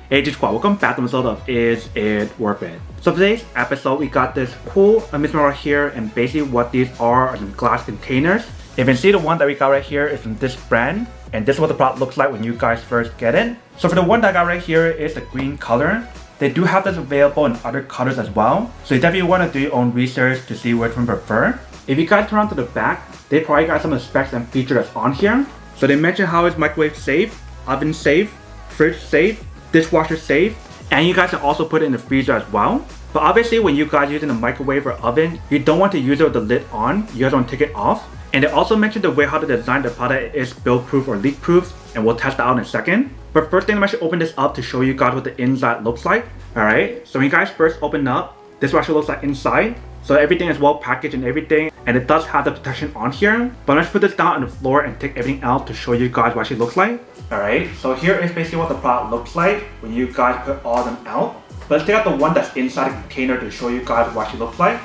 Hey G-Squad, welcome back to the episode of Is It Worth It? So today's episode, we got this cool amusement right here, and basically what these are some glass containers. If you can see, the one that we got right here is from this brand, and this is what the product looks like when you guys first get it. So for the one that I got right here is the green color. They do have this available in other colors as well, so you definitely want to do your own research to see which one you prefer. If you guys turn on to the back, they probably got some of the specs and features that's on here. So they mention how it's microwave safe, oven safe, fridge safe, dishwasher safe, and you guys can also put it in the freezer as well. But obviously when you guys use it in a microwave or oven, you don't want to use it with the lid on, you guys want to take it off. And they also mentioned the way how to design the product is spill proof or leak proof, and we'll test that out in a second. But first thing, I'm actually open this up to show you guys what the inside looks like. Alright, so when you guys first open up, this actually looks like inside. So everything is well packaged and everything, and it does have the protection on here. But let's put this down on the floor and take everything out to show you guys what it actually looks like. Alright, so here is basically what the product looks like when you guys put all of them out. But let's take out the one that's inside the container to show you guys what it looks like.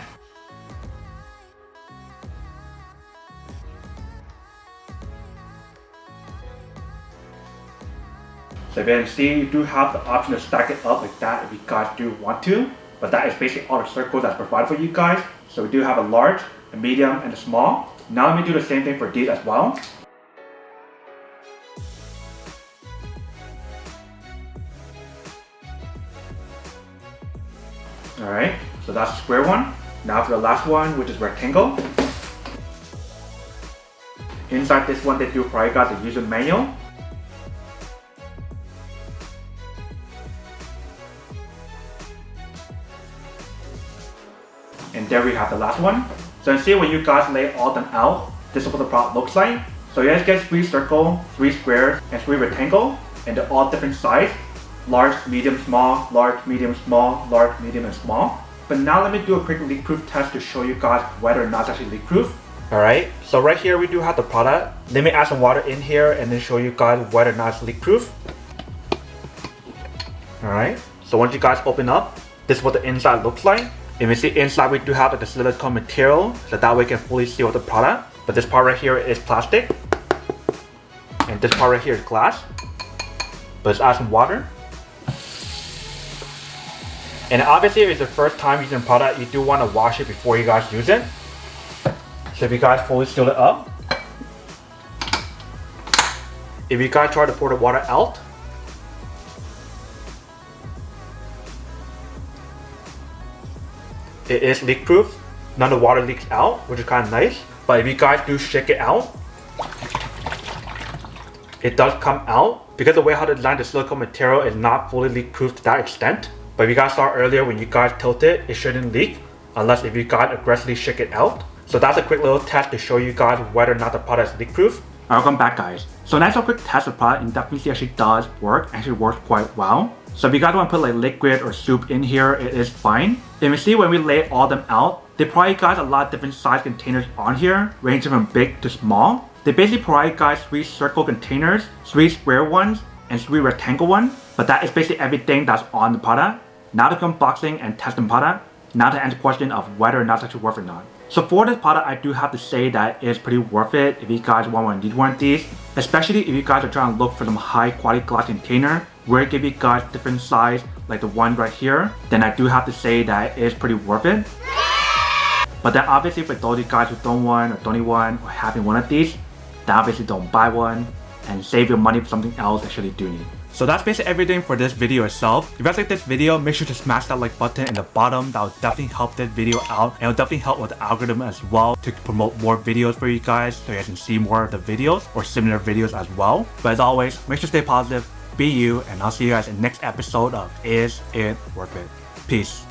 So if you can see, you do have the option to stack it up like that if you guys do want to. But that is basically all the circles that's provided for you guys. So we do have a large, a medium, and a small. Now let me do the same thing for these as well. Alright, so that's the square one. Now for the last one, which is rectangle. Inside this one, they do provide guys a user manual. And there we have the last one. So you see when you guys lay all them out, this is what the product looks like. So you guys get 3 circle, 3 squares, and 3 rectangle, and they're all different size. Large, medium, small, large, medium, small, large, medium, and small. But now let me do a quick leak proof test to show you guys whether or not it's actually leak proof. Alright, so right here we do have the product. Let me add some water in here and then show you guys whether or not it's leak proof. Alright, so once you guys open up, this is what the inside looks like. If you see inside, we do have the silicone material, so that way you can fully seal the product. But this part right here is plastic, and this part right here is glass. But let's add some water. And obviously, if it's the first time using the product, you do want to wash it before you guys use it. So if you guys fully seal it up, if you guys try to pour the water out, it is leak proof. None of the water leaks out, which is kind of nice. But if you guys do shake it out, it does come out, because the way how to design the silicone material is not fully leak proof to that extent. But if you guys saw earlier, when you guys tilt it, it shouldn't leak unless if you guys aggressively shake it out. So that's a quick little test to show you guys whether or not the product is leak proof. Welcome back, guys. So nice little quick test of the product, and definitely actually does work. Actually works quite well. So if you guys want to put like liquid or soup in here, it is fine. If you see when we lay all them out, they probably got a lot of different size containers on here, ranging from big to small. They basically provide guys 3 circle containers, 3 square ones, and 3 rectangle ones. But that is basically everything that's on the product. Now to unboxing and testing product. Now to answer the question of whether or not it's actually worth it or not. So for this product, I do have to say that it's pretty worth it if you guys want to need one of these. Especially if you guys are trying to look for some high quality glass container where it give you guys different size like the one right here, then I do have to say that it is pretty worth it. But then obviously for those of you guys who don't want or don't need one or having one of these, then obviously don't buy one and save your money for something else that you actually do need. So that's basically everything for this video itself. If you guys like this video, make sure to smash that like button in the bottom. That will definitely help this video out, and it will definitely help with the algorithm as well to promote more videos for you guys so you guys can see more of the videos or similar videos as well. But as always, make sure to stay positive, be you, and I'll see you guys in the next episode of Is It Worth It? Peace.